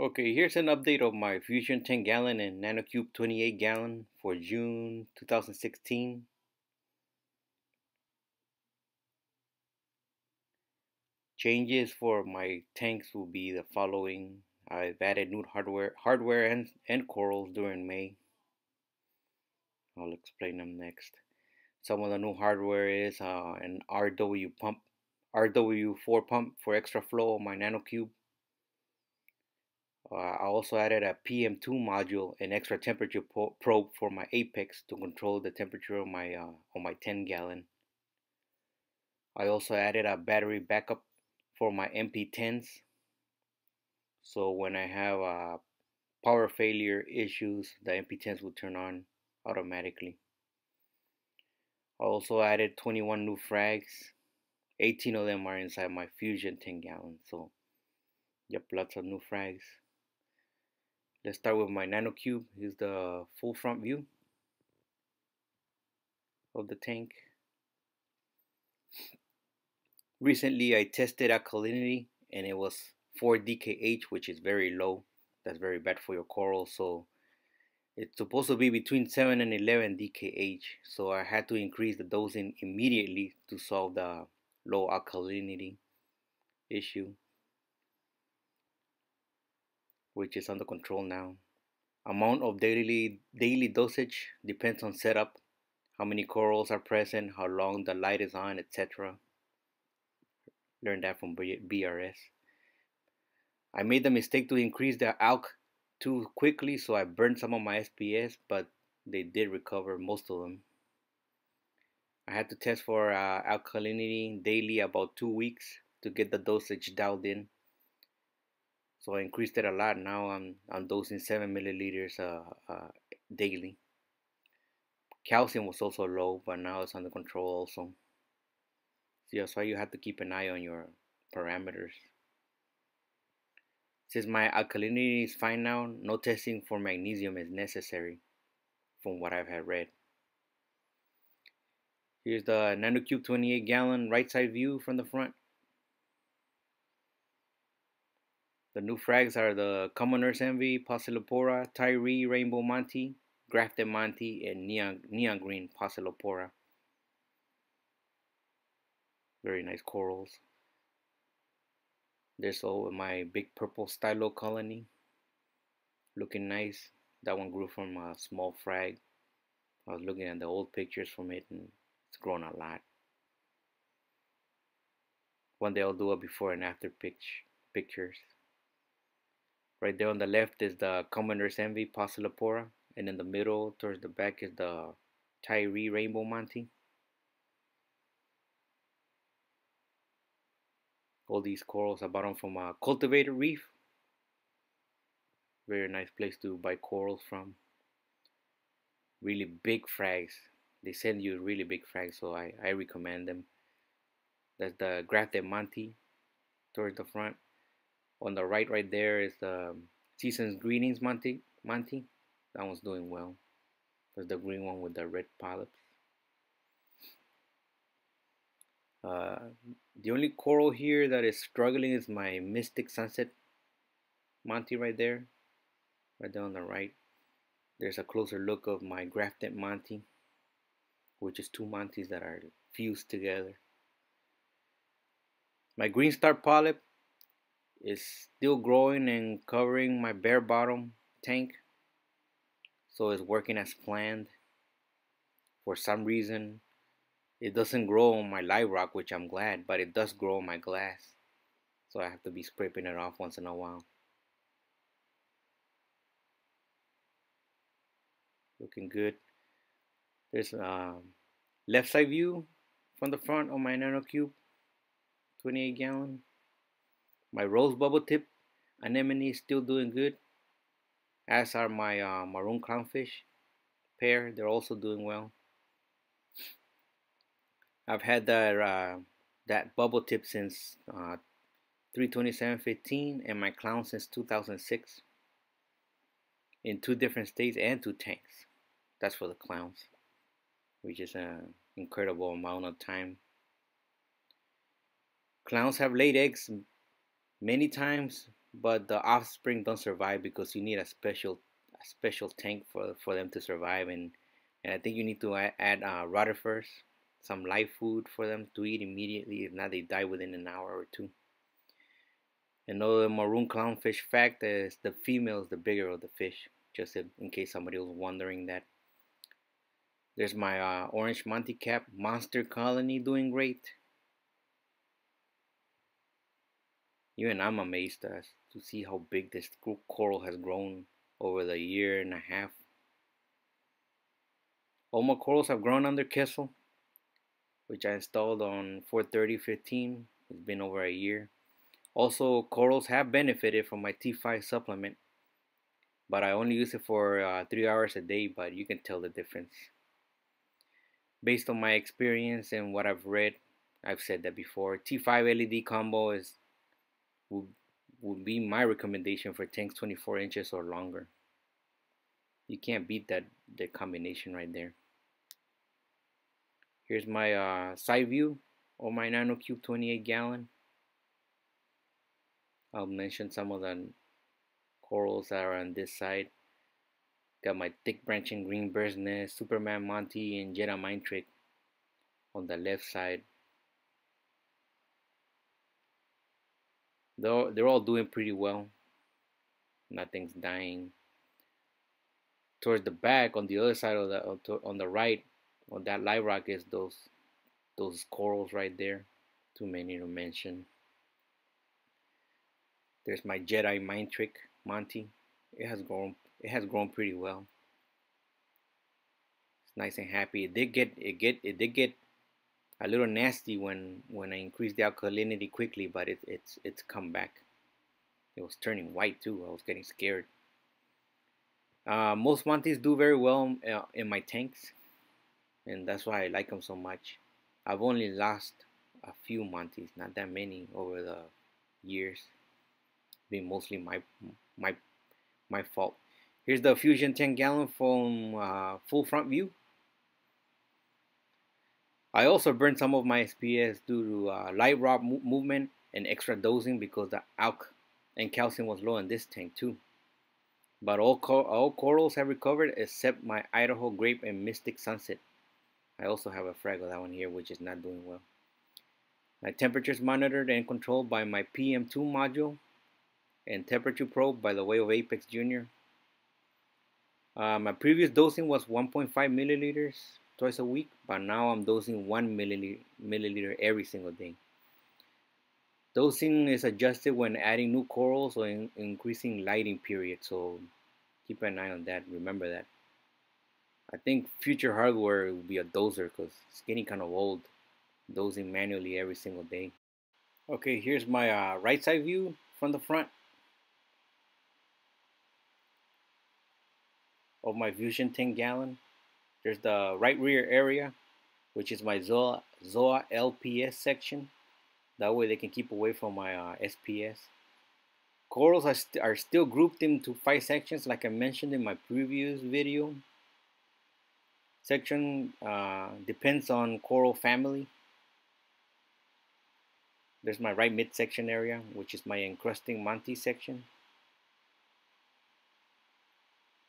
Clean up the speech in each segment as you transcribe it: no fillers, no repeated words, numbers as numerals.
Okay, here's an update of my Fusion 10 gallon and Nanocube 28 gallon for June 2016. Changes for my tanks will be the following. I've added new hardware and corals during May. I'll explain them next. Some of the new hardware is an RW4 pump for extra flow on my Nanocube. I also added a PM2 module and extra temperature probe for my Apex to control the temperature of my on my 10 gallon. I also added a battery backup for my MP10s, so when I have power failure issues, the MP10s will turn on automatically. I also added 21 new frags. 18 of them are inside my Fusion 10 gallon, so yep, lots of new frags. Let's start with my Nanocube. Here's the full front view of the tank. Recently I tested alkalinity and it was 4 DKH, which is very low. That's very bad for your coral, so it's supposed to be between 7 and 11 DKH, so I had to increase the dosing immediately to solve the low alkalinity issue, which is under control now. Amount of daily dosage depends on setup, how many corals are present, how long the light is on, etc. Learned that from BRS. I made the mistake to increase the alk too quickly, so I burned some of my SPS, but they did recover most of them. I had to test for alkalinity daily about 2 weeks to get the dosage dialed in. So I increased it a lot. Now I'm dosing 7 milliliters daily. Calcium was also low, but now it's under control also. So that's why you have to keep an eye on your parameters. Since my alkalinity is fine now, no testing for magnesium is necessary, from what I've had read. Here's the Nanocube 28 gallon right side view from the front. The new frags are the Commoner's Envy, Pocillopora, Tyree, Rainbow Monty, Grafted Monty, and Neon Green Pocillopora. Very nice corals. There's my big purple stylo colony, looking nice. That one grew from a small frag. I was looking at the old pictures from it and it's grown a lot. One day I'll do a before and after pictures. Right there on the left is the Commoner's Envy Pocillopora, and in the middle towards the back is the Tyree Rainbow Monty. All these corals I bought them from a cultivated reef. Very nice place to buy corals from. Really big frags. They send you really big frags, so I recommend them. That's the Grafted Monty towards the front. On the right there is the Season's Greetings Monty. That one's doing well. There's the green one with the red polyps. The only coral here that is struggling is my Mystic Sunset Monty right there on the right. There's a closer look of my Grafted Monty, which is two Monties that are fused together. My Green Star Polyp is still growing and covering my bare bottom tank, so it's working as planned. For some reason it doesn't grow on my live rock, which I'm glad, but it does grow on my glass, so I have to be scraping it off once in a while. Looking good. There's a left side view from the front on my Nanocube 28 gallon. My rose bubble tip anemone is still doing good, as are my maroon clownfish pair. They're also doing well. I've had that bubble tip since 3/27/15 and my clown since 2006 in 2 different states and 2 tanks. That's for the clowns, which is an incredible amount of time. Clowns have laid eggs many times but the offspring don't survive because you need a special tank for them to survive, and I think you need to add rotifers, some live food for them to eat immediately. If not, they die within an hour or two. Another maroon clownfish fact is the female is the bigger of the fish, just in case somebody was wondering that. There's my orange Monty cap monster colony doing great. Even I'm amazed to see how big this coral has grown over the year and a half. All my corals have grown under Kessel, which I installed on 4/30/15. It's been over a year. Also, corals have benefited from my T5 supplement, but I only use it for 3 hours a day, but you can tell the difference. Based on my experience and what I've read, I've said that before, T5 LED combo would, would be my recommendation for tanks 24 inches or longer. You can't beat the combination right there. Here's my side view of my Nanocube 28 gallon. I'll mention some of the corals that are on this side. Got my thick branching green bird's nest, Superman Monty, and Jedi Mind Trick on the left side. They're all doing pretty well. Nothing's dying. Towards the back, on the other side of on the right, on that live rock is those corals right there. Too many to mention. There's my Jedi Mind Trick Monty. It has grown pretty well. It's nice and happy. It did get a little nasty when I increased the alkalinity quickly, but it's come back. It was turning white too. I was getting scared. Most Monties do very well in my tanks, and that's why I like them so much. I've only lost a few Monties, not that many over the years. Been mostly my fault. Here's the Fusion 10 gallon from full front view. I also burned some of my SPS due to light rod movement and extra dosing because the alk and calcium was low in this tank too. But all corals have recovered except my Idaho Grape and Mystic Sunset. I also have a frag of that one here, which is not doing well. My temperatures monitored and controlled by my PM2 module and temperature probe by the way of Apex Junior. My previous dosing was 1.5 milliliters twice a week, but now I'm dosing 1 milliliter every single day. Dosing is adjusted when adding new corals or increasing lighting period, so keep an eye on that. Remember that. I think future hardware will be a doser because it's getting kind of old, dosing manually every single day. Okay, here's my right side view from the front of my Fusion 10 gallon. There's the right rear area, which is my Zoa LPS section. That way they can keep away from my SPS. Corals are still grouped into 5 sections like I mentioned in my previous video. Section depends on coral family. There's my right midsection area, which is my encrusting Monty section.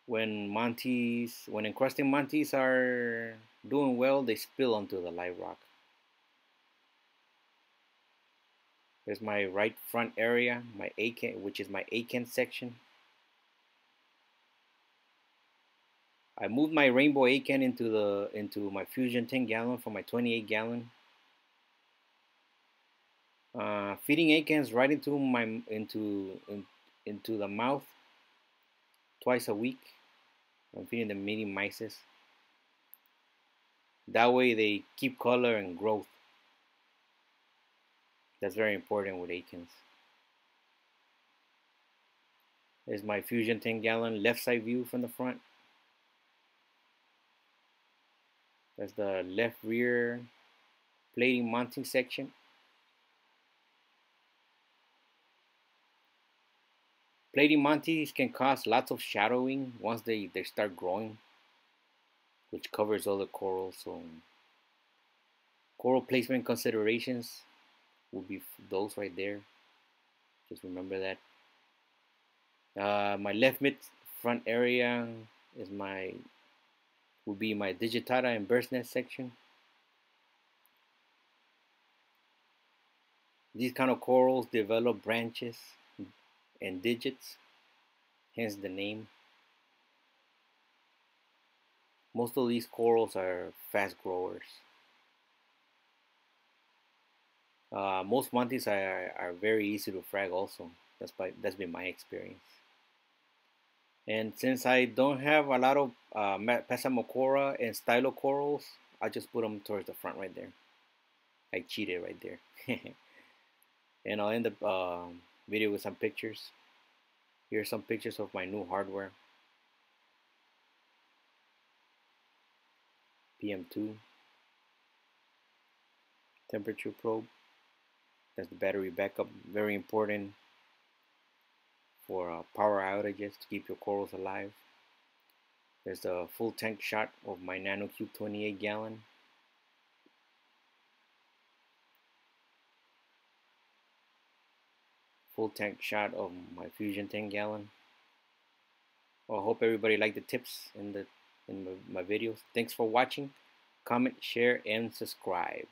When encrusting Monties are doing well, they spill onto the live rock. There's my right front area, my acan, which is my acan section. I moved my rainbow acan into my Fusion 10 gallon from my 28 gallon. Feeding acans right into the mouth twice a week. I'm feeding them medium myces. That way they keep color and growth. That's very important with acans. There's my Fusion 10 gallon left side view from the front. That's the left rear plating mounting section. Plating Monties can cause lots of shadowing once they start growing, which covers all the corals. So coral placement considerations will be those right there. Just remember that. My left mid front area is will be my digitata and bird's nest section. These kind of corals develop branches and digits, hence the name. Most of these corals are fast growers. Most mantis are very easy to frag also. That's been my experience. And since I don't have a lot of Passamocora and Stylo corals, I just put them towards the front right there. I cheated right there. And I'll end the video with some pictures. Here's some pictures of my new hardware. PM2 temperature probe. That's the battery backup. Very important for power outages to keep your corals alive. There's a full tank shot of my Nanocube 28 gallon. Full tank shot of my Fusion 10 gallon. Well, I hope everybody liked the tips in my videos. Thanks for watching. Comment, share, and subscribe.